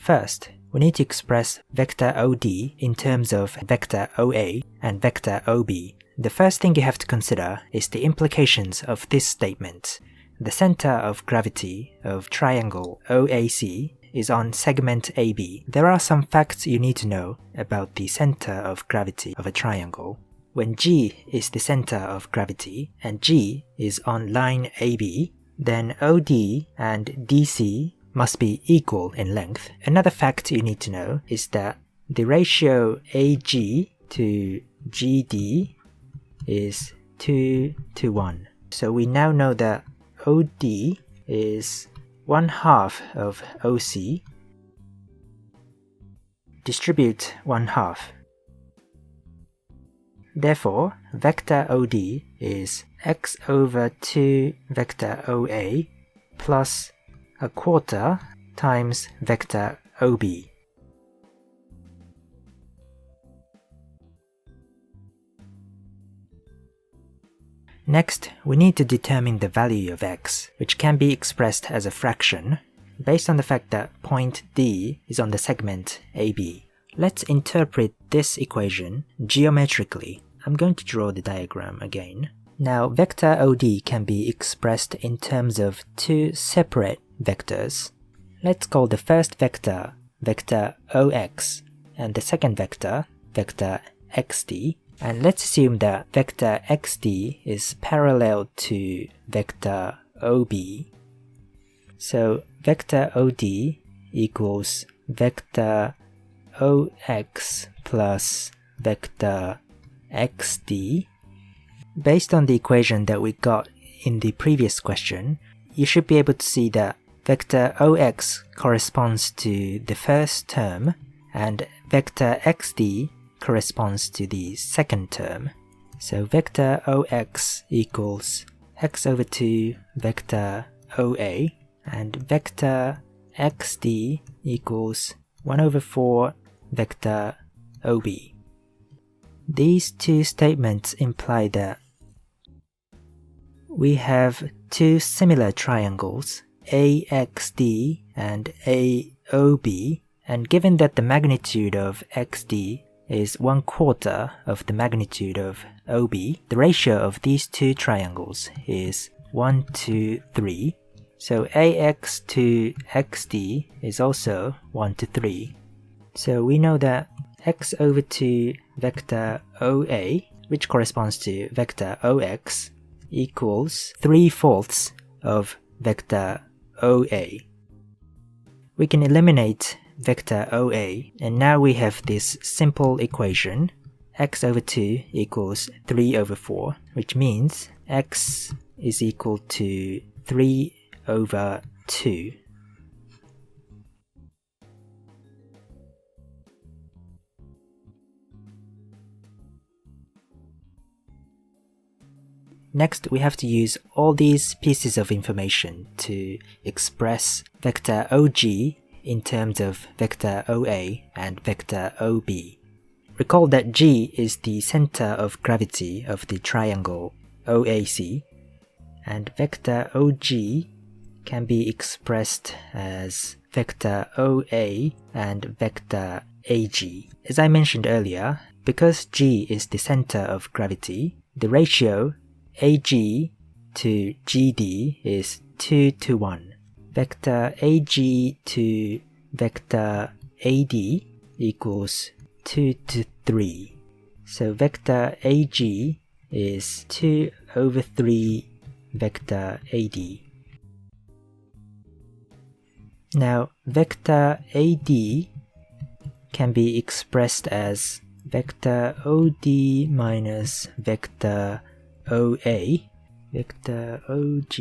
First, we need to express vector OD in terms of vector OA and vector OB. The first thing you have to consider is the implications of this statement. The center of gravity of triangle OAC is on segment AB. There are some facts you need to know about the center of gravity of a triangle. When G is the center of gravity and G is on line AB, then OD and DC must be equal in length. Another fact you need to know is that the ratio AG to GD is 2 to 1. So we now know that OD is 1/2 of OC. Distribute 1/2. Therefore, vector OD is x over 2 vector OA plus 1/4 times vector OB. Next, we need to determine the value of x, which can be expressed as a fraction, based on the fact that point D is on the segment AB. Let's interpret this equation geometrically. I'm going to draw the diagram again. Now, vector OD can be expressed in terms of two separate vectors. Let's call the first vector vector OX and the second vector vector XD. And let's assume that vector XD is parallel to vector OB. So vector OD equals vector OX plus vector XD. Based on the equation that we got in the previous question, you should be able to see that vector OX corresponds to the first term and vector XD corresponds to the second term. So vector OX equals x over 2 vector OA and vector XD equals 1/4 vector OB. These two statements imply that we have two similar triangles, AXD and AOB, and given that the magnitude of XD is 1/4 of the magnitude of OB, the ratio of these two triangles is 1 to 3. So AX to XD is also 1 to 3. So we know that x over 2 vector OA, which corresponds to vector OX, equals 3/4 of vector OA. We can eliminate vector OA, and now we have this simple equation, x over 2 equals 3/4, which means x is equal to 3/2. Next, we have to use all these pieces of information to express vector OG in terms of vector OA and vector OB. Recall that G is the center of gravity of the triangle OAC, and vector OG can be expressed as vector OA and vector AG. As I mentioned earlier, because G is the center of gravity, the ratio AG to GD is 2 to 1. Vector AG to vector AD equals 2 to 3. So vector AG is 2/3 vector AD. Now vector AD can be expressed as vector OD minus vector OA. Vector OG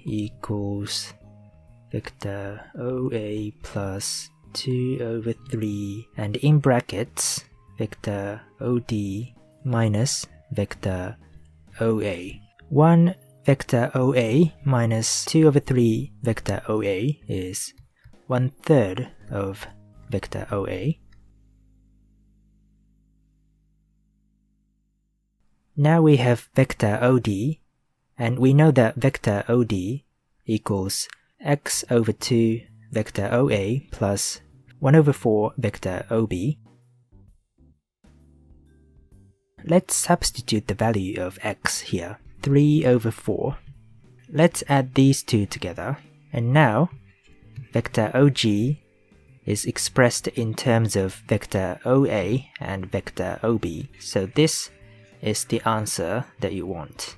equals vector OA plus 2/3, and in brackets vector OD minus vector OA. 1 vector OA minus 2/3 vector OA is 1/3 of vector OA. Now we have vector OD, and we know that vector OD equals x over 2 vector OA plus 1/4 vector OB. Let's substitute the value of x here, 3/4. Let's add these two together, and now vector OG is expressed in terms of vector OA and vector OB, so this is the answer that you want.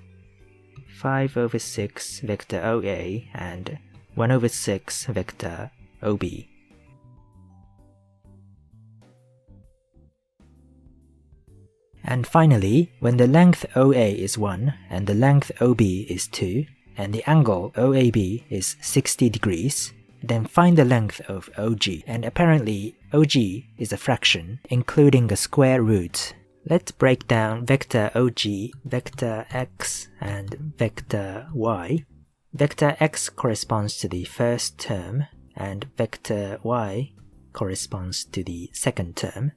5/6 vector OA and 1/6 vector OB. And finally, when the length OA is 1 and the length OB is 2 and the angle OAB is 60 degrees, then find the length of OG, and apparently OG is a fraction including a square root. Let's break down vector OG, vector x and vector y. Vector x corresponds to the first term and vector y corresponds to the second term.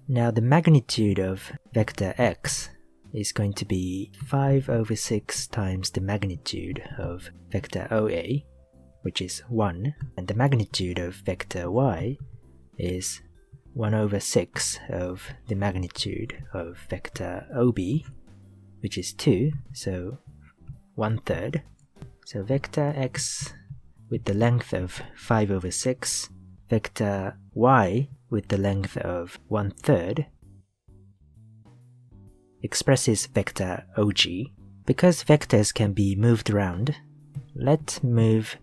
Now the magnitude of vector x is going to be 5/6 times the magnitude of vector OA, which is 1, and the magnitude of vector y is 1/6 of the magnitude of vector OB, which is 2, so 1/3. So vector x with the length of 5/6, vector y with the length of 1/3 expresses vector OG. Because vectors can be moved around, let's move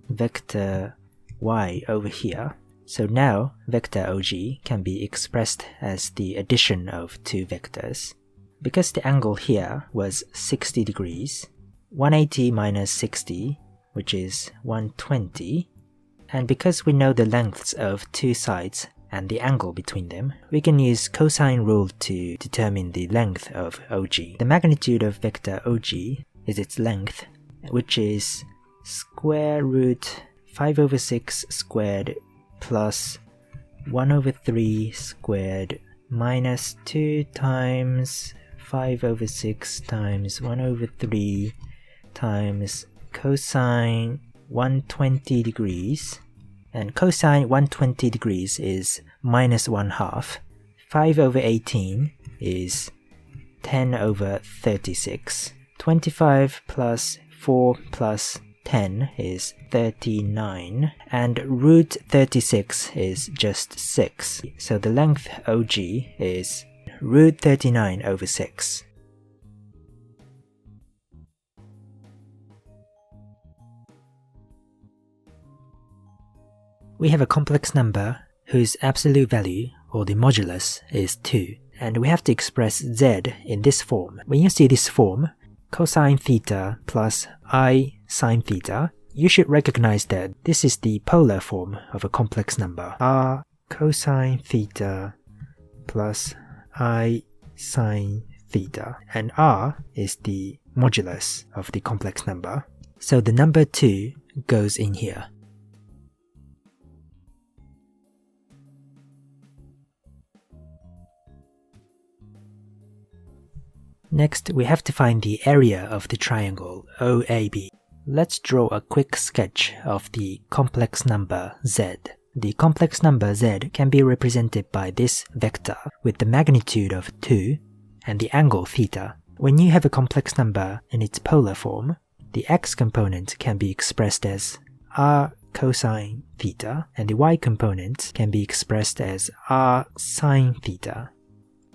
vector y over here. So now vector OG can be expressed as the addition of two vectors. Because the angle here was 60 degrees, 180 minus 60, which is 120, and because we know the lengths of two sides and the angle between them, we can use cosine rule to determine the length of OG. The magnitude of vector OG is its length, which is square root 5/6 squared plus 1/3 squared minus 2 times 5/6 times 1/3 times cosine 120 degrees, and cosine 120 degrees is minus 1/2. 5/18 is 10/36. 25 plus 4 plus 10 is 39, and root 36 is just 6. So the length OG is root 39/6. We have a complex number whose absolute value, or the modulus, is 2, and we have to express z in this form. When you see this form, cosine theta plus I sine theta, you should recognize that this is the polar form of a complex number. R cosine theta plus I sine theta, and R is the modulus of the complex number. So the number 2 goes in here. Next, we have to find the area of the triangle OAB. Let's draw a quick sketch of the complex number z. The complex number z can be represented by this vector with the magnitude of 2 and the angle theta. When you have a complex number in its polar form, the x component can be expressed as r cosine theta, and the y component can be expressed as r sine theta.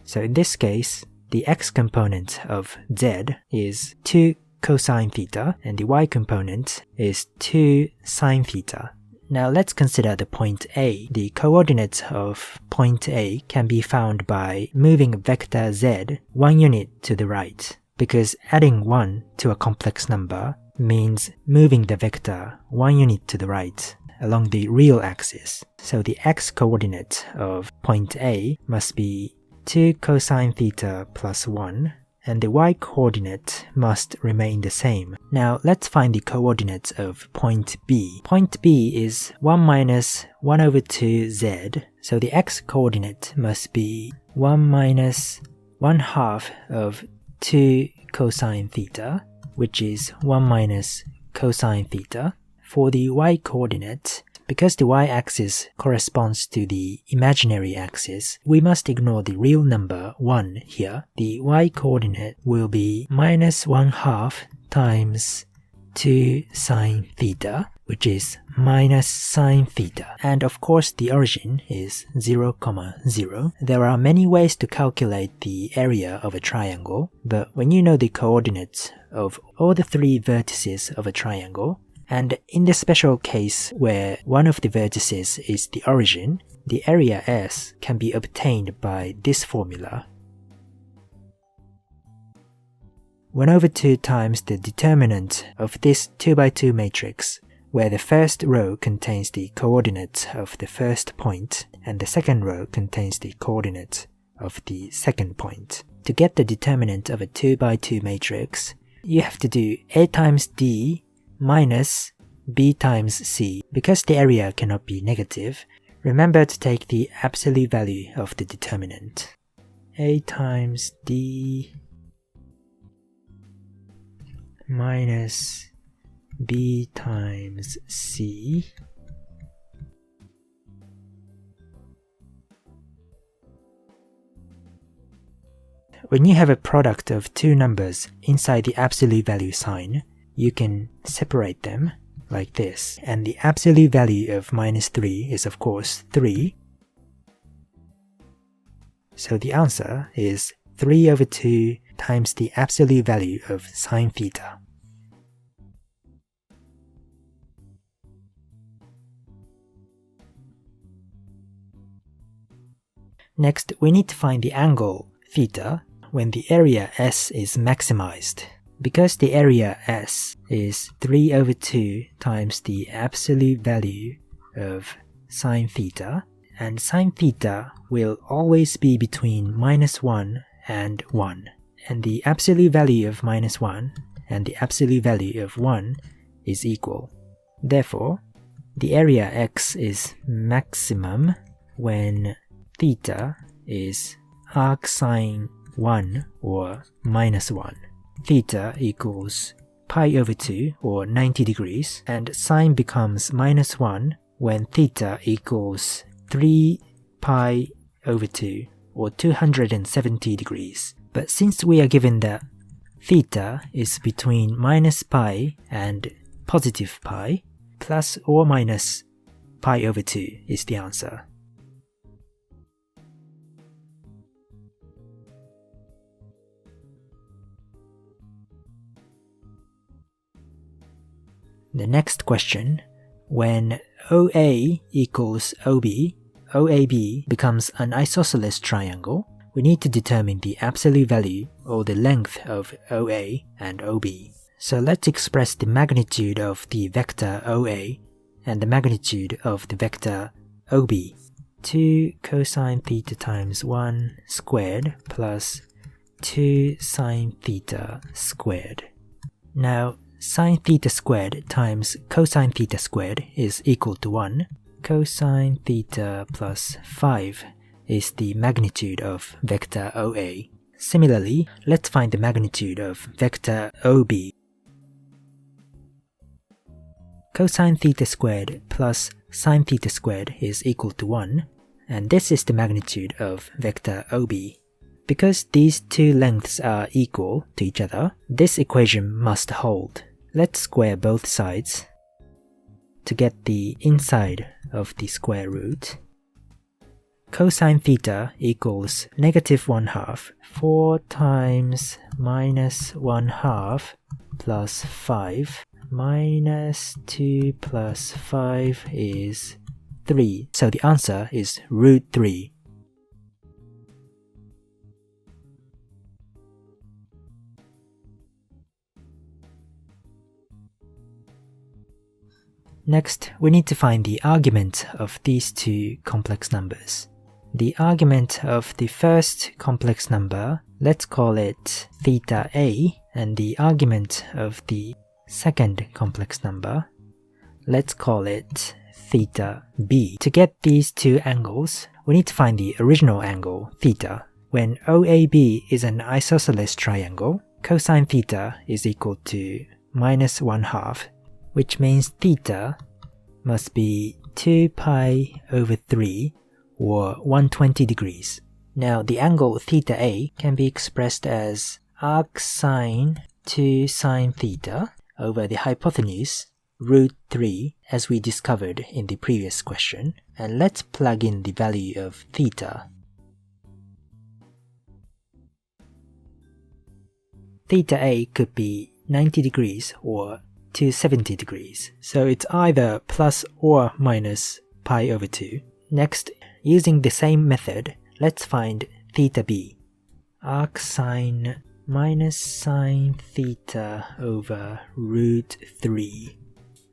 So in this case, the x component of z is 2 cosine theta and the y component is 2 sine theta. Now let's consider the point A. The coordinates of point A can be found by moving vector z 1 unit to the right, because adding 1 to a complex number means moving the vector 1 unit to the right along the real axis. So the x coordinate of point A must be 2 cosine theta plus 1, and the y coordinate must remain the same. Now let's find the coordinates of point B. Point B is 1 minus 1/2z, so the x coordinate must be 1 minus 1/2 of 2 cosine theta, which is 1 minus cosine theta. For the y coordinate, because the y-axis corresponds to the imaginary axis, we must ignore the real number 1 here. The y-coordinate will be minus 1/2 times 2 sine theta, which is minus sine theta. And of course the origin is 0, 0. There are many ways to calculate the area of a triangle, but when you know the coordinates of all the 3 vertices of a triangle, and in the special case where one of the vertices is the origin, the area S can be obtained by this formula. 1/2 times the determinant of this 2x2 matrix, where the first row contains the coordinates of the first point and the second row contains the coordinates of the second point. To get the determinant of a 2x2 matrix, you have to do A times D minus B times C. Because the area cannot be negative, remember to take the absolute value of the determinant. A times D minus B times C When you have a product of 2 numbers inside the absolute value sign, you can separate them like this, and the absolute value of minus 3 is of course 3. So the answer is 3/2 times the absolute value of sine theta. Next, we need to find the angle theta when the area S is maximized. Because the area S is 3/2 times the absolute value of sine theta, and sine theta will always be between -1 and 1, and the absolute value of -1 and the absolute value of 1 is equal. Therefore, the area X is maximum when theta is arcsine 1 or -1. Theta equals pi/2 or 90 degrees, and sine becomes -1 when theta equals 3 pi/2 or 270 degrees. But since we are given that theta is between minus pi and positive pi, plus or minus pi/2 is the answer. The next question, when OA equals OB, OAB becomes an isosceles triangle, we need to determine the absolute value or the length of OA and OB. So let's express the magnitude of the vector OA and the magnitude of the vector OB. 2 cosine theta times 1 squared plus 2 sine theta squared. Now, sine theta squared times cosine theta squared is equal to 1. Cosine theta plus 5 is the magnitude of vector OA. Similarly, let's find the magnitude of vector OB. Cosine theta squared plus sine theta squared is equal to 1, and this is the magnitude of vector OB. Because these 2 lengths are equal to each other, this equation must hold. Let's square both sides to get the inside of the square root. Cosine theta equals -1/2. 4 times -1/2 plus 5 minus 2 plus 5 is 3. So the answer is root 3. Next, we need to find the argument of these 2 complex numbers. The argument of the first complex number, let's call it theta A, and the argument of the second complex number, let's call it theta B. To get these 2 angles, we need to find the original angle, theta. When OAB is an isosceles triangle, cosine theta is equal to -1/2, which means theta must be 2 pi over 3 or 120 degrees. Now the angle theta A can be expressed as arc sine 2 sine theta over the hypotenuse root 3 as we discovered in the previous question, and let's plug in the value of theta. Theta A could be 90 degrees or 270 degrees, so it's either plus or minus pi over 2. Next, using the same method, let's find theta B. Arc sine minus sine theta over root 3.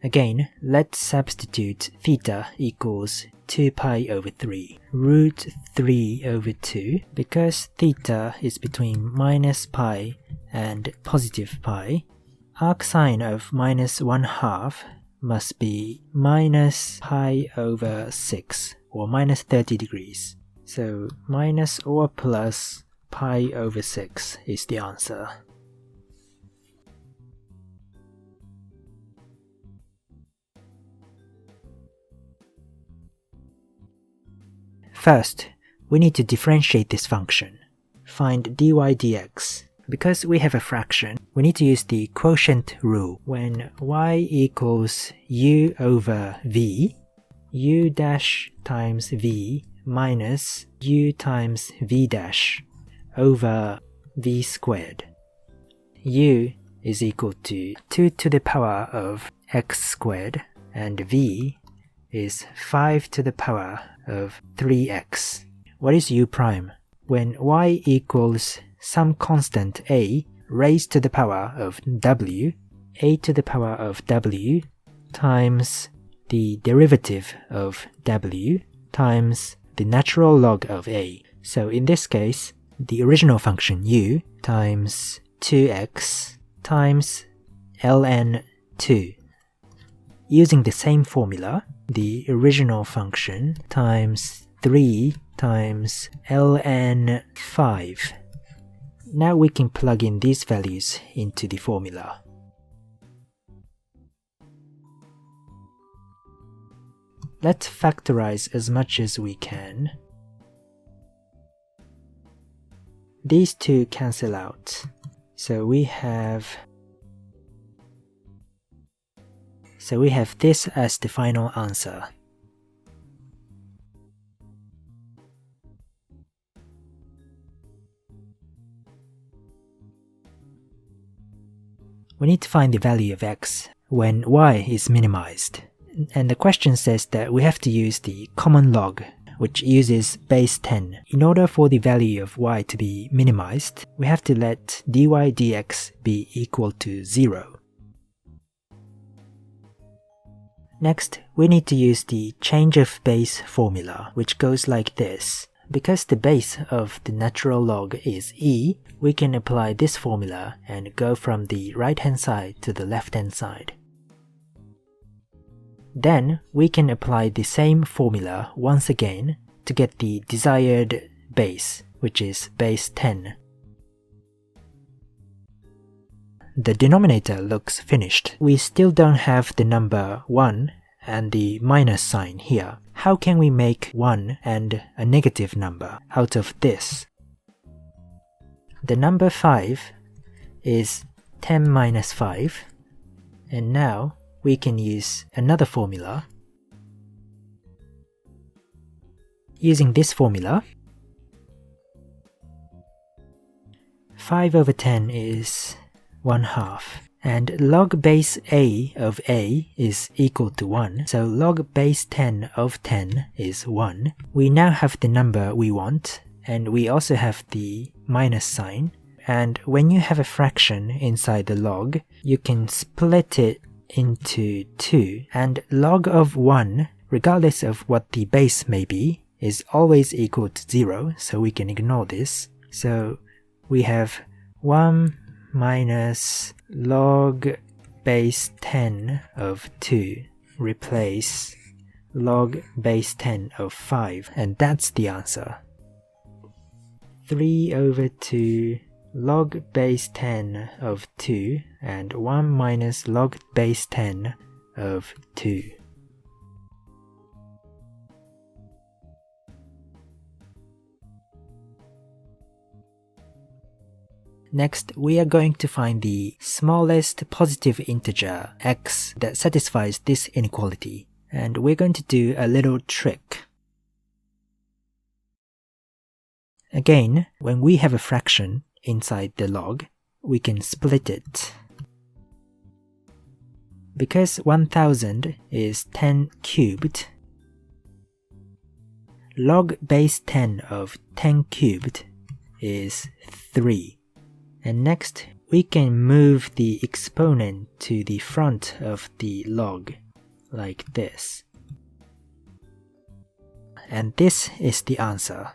Again, let's substitute theta equals 2 pi over 3, root 3 over 2, because theta is between minus pi and positive pi. Arc sine of minus 1/2 must be minus pi over 6, or minus 30 degrees. So minus or plus pi over 6 is the answer. First, we need to differentiate this function. Find dy dx. Because we have a fraction, we need to use the quotient rule. When y equals u over v, u dash times v minus u times v dash over v squared. U is equal to 2 to the power of x squared, and v is 5 to the power of 3x. What is u prime? When y equals some constant a raised to the power of w, a to the power of w times the derivative of w times the natural log of a. So in this case, the original function u times 2x times ln 2. Using the same formula, the original function times 3 times ln 5. Now we can plug in these values into the formula. Let's factorize as much as we can. These two cancel out. So we have this as the final answer. We need to find the value of x when y is minimized. And the question says that we have to use the common log, which uses base 10. In order for the value of y to be minimized, we have to let dy dx be equal to 0. Next, we need to use the change of base formula, which goes like this. Because the base of the natural log is e, we can apply this formula and go from the right-hand side to the left-hand side. Then we can apply the same formula once again to get the desired base, which is base 10. The denominator looks finished. We still don't have the number 1 and the minus sign here. How can we make 1 and a negative number out of this? The number 5 is 10 minus 5, and now we can use another formula. Using this formula, 5 over 10 is 1/2, and log base a of a is equal to 1, so log base 10 of 10 is 1. We now have the number we want, and we also have the minus sign, and when you have a fraction inside the log, you can split it into 2, and log of 1, regardless of what the base may be, is always equal to 0, so we can ignore this. So we have 1 minus log base 10 of 2 replace log base 10 of 5, and that's the answer. 3 over 2 log base 10 of 2 and 1 minus log base 10 of 2. Next, we are going to find the smallest positive integer x that satisfies this inequality. And we're going to do a little trick. Again, when we have a fraction inside the log, we can split it. Because 1000 is 10 cubed, log base 10 of 10 cubed is 3. And next, we can move the exponent to the front of the log, like this. And this is the answer.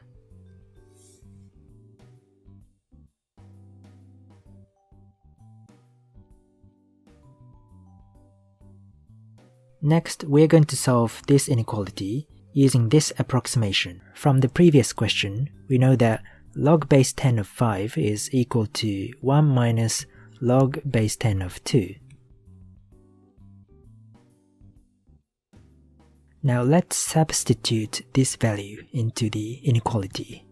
Next, we're going to solve this inequality using this approximation. From the previous question, we know that log base 10 of 5 is equal to 1 minus log base 10 of 2. Now let's substitute this value into the inequality.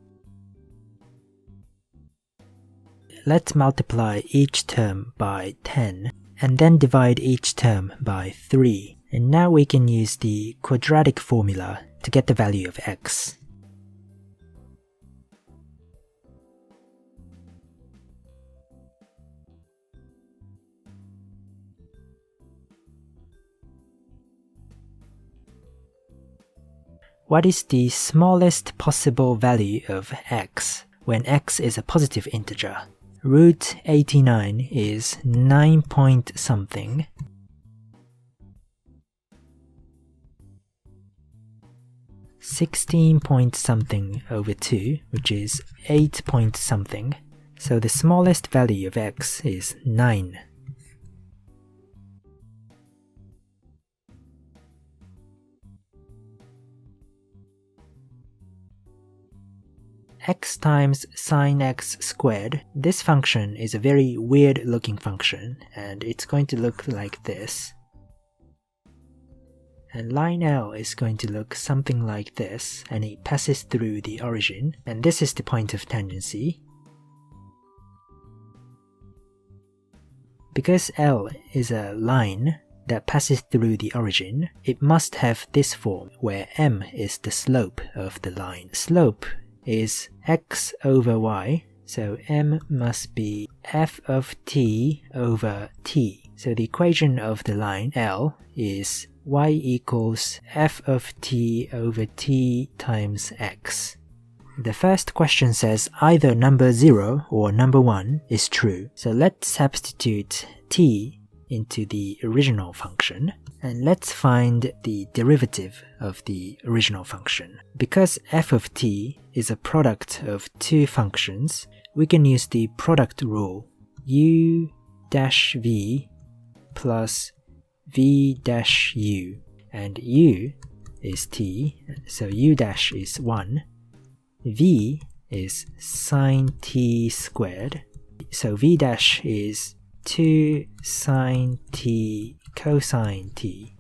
Let's multiply each term by 10 and then divide each term by 3. And now we can use the quadratic formula to get the value of x. What is the smallest possible value of x when x is a positive integer? Root 89 is 9 point something. 16 point something over 2, which is 8 point something. So the smallest value of x is 9. X times sine x squared. This function is a very weird looking function, and it's going to look like this. And line L is going to look something like this, and it passes through the origin, and this is the point of tangency. Because L is a line that passes through the origin, it must have this form, where m is the slope of the line. Slope is x over y, so m must be f of t over t. So the equation of the line L is y equals f of t over t times x. The first question says either number 0 or number 1 is true. So let's substitute t into the original function, and let's find the derivative of the original function. Because f of t is a product of two functions, we can use the product rule. U dash v plus v dash u, and u is t, so u dash is 1, v is sine t squared, so v dash is 2 sine t cosine t.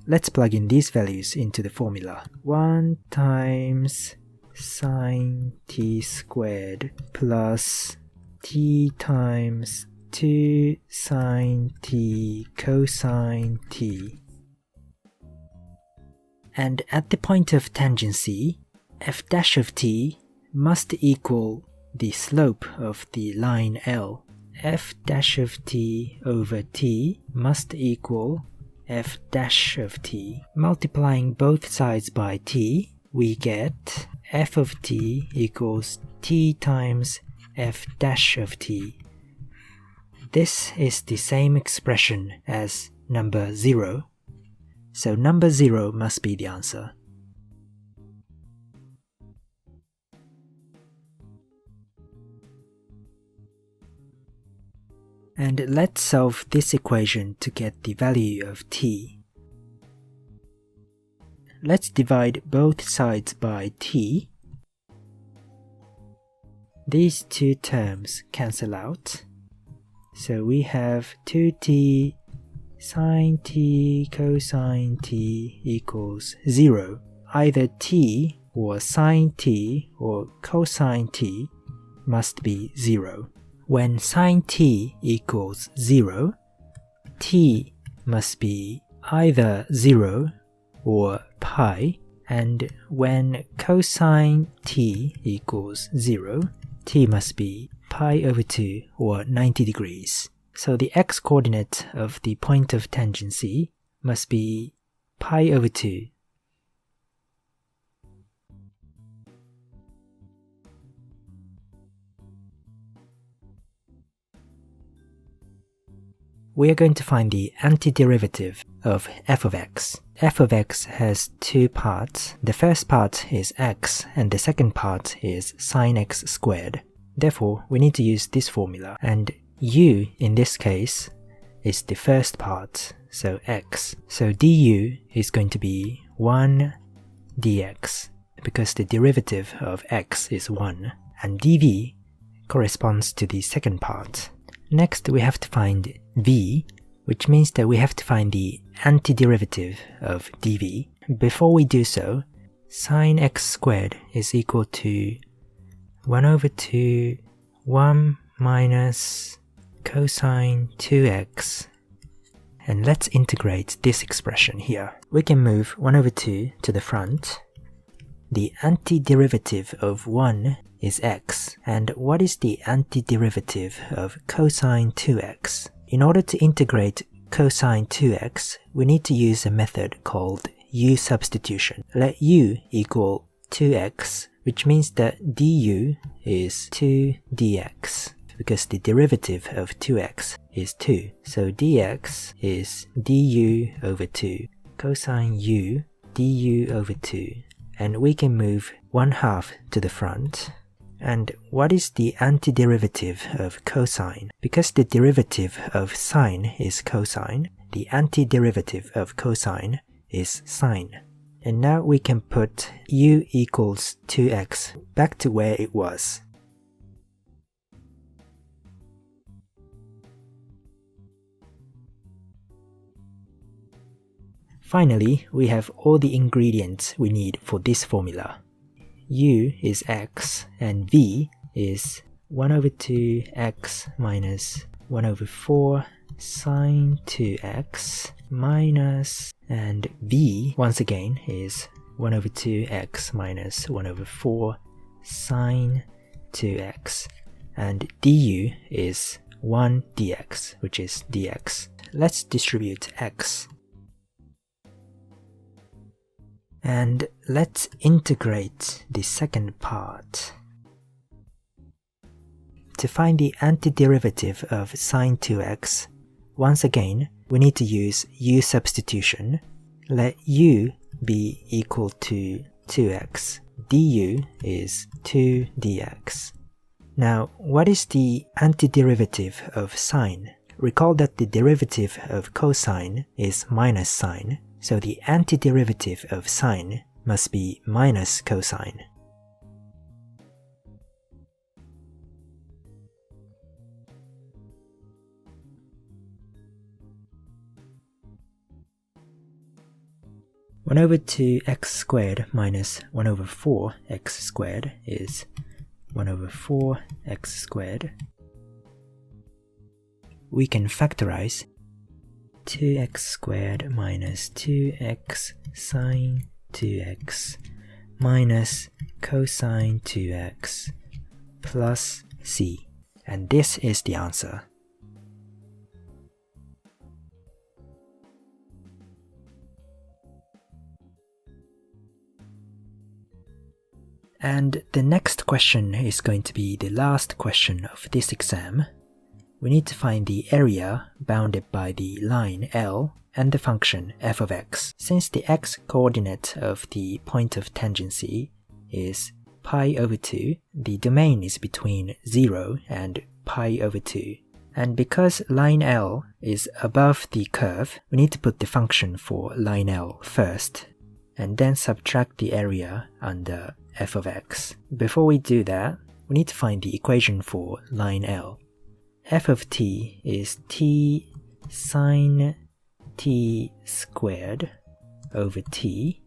Let's plug in these values into the formula. 1 times sine t squared plus t times 2 sine t cosine t. And at the point of tangency, f dash of t must equal the slope of the line L. F dash of t over t must equal f dash of t. Multiplying both sides by t, we get f of t equals t times f dash of t. This is the same expression as number 0, so number 0 must be the answer. And let's solve this equation to get the value of t. Let's divide both sides by t. These two terms cancel out. So we have 2t sine t cosine t equals 0. Either t or sine t or cosine t must be 0. when sine t equals 0, t must be either 0 or pi, and when cosine t equals 0, t must be pi over 2 or 90 degrees. So the x-coordinate of the point of tangency must be pi over 2. We are going to find the antiderivative of f of x. F of x has two parts. The first part is x, and the second part is sine x squared. Therefore, we need to use this formula, and u in this case is the first part, so x. So du is going to be 1 dx, because the derivative of x is 1, and dv corresponds to the second part. Next, we have to find v, which means that we have to find the antiderivative of dv. Before we do so, sine x squared is equal to 1 over 2 1 minus cosine 2x. And let's integrate this expression here. We can move 1 over 2 to the front. The antiderivative of 1 is x. And what is the antiderivative of cosine 2x? In order to integrate cosine 2x, we need to use a method called u substitution. Let u equal 2x, which means that du is 2 dx, because the derivative of 2x is 2. So dx is du over 2, cosine u du over 2. And we can move 1/2 to the front. And what is the antiderivative of cosine? Because the derivative of sine is cosine, the antiderivative of cosine is sine. And now we can put u equals 2x back to where it was. Finally, we have all the ingredients we need for this formula. U is x and v is 1 over 2 x minus 1 over 4 sine 2x minus, and v once again is 1 over 2 x minus 1 over 4 sine 2x, and du is 1 dx, which is dx. Let's distribute x. And let's integrate the second part. To find the antiderivative of sine 2x, once again, we need to use u substitution. Let u be equal to 2x. du is 2 dx. Now, what is the antiderivative of sine? Recall that the derivative of cosine is minus sine. So the antiderivative of sine must be minus cosine. One over 2 x squared minus 1 over 4 x squared is 1 over 4 x squared. We can factorize 2x squared minus 2x sine 2x minus cosine 2x plus c. And this is the answer. And the next question is going to be the last question of this exam. We need to find the area bounded by the line L and the function f of x. Since the x-coordinate of the point of tangency is pi over 2, the domain is between 0 and pi over 2. And because line L is above the curve, we need to put the function for line L first, and then subtract the area under f of x. Before we do that, we need to find the equation for line L. F of t is t sine t squared over t,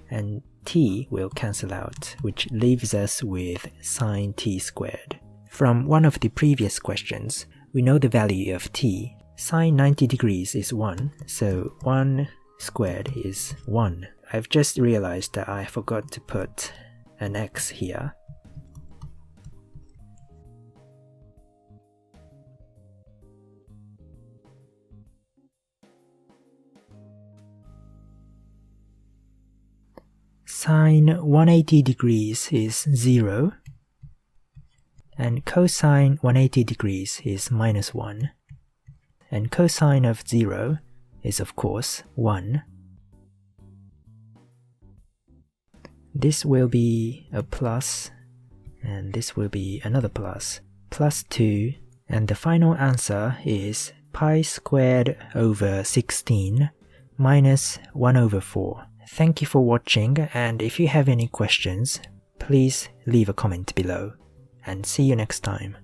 and t will cancel out, which leaves us with sine t squared. From one of the previous questions, we know the value of t. Sine 90 degrees is 1, so 1 squared is 1. I've just realized that I forgot to put an x here. Sine 180 degrees is 0, and cosine 180 degrees is minus 1, and cosine of 0 is of course 1. This will be a plus, and this will be another plus, plus 2, and the final answer is pi squared over 16 minus 1 over 4. Thank you for watching, and if you have any questions, please leave a comment below, and see you next time.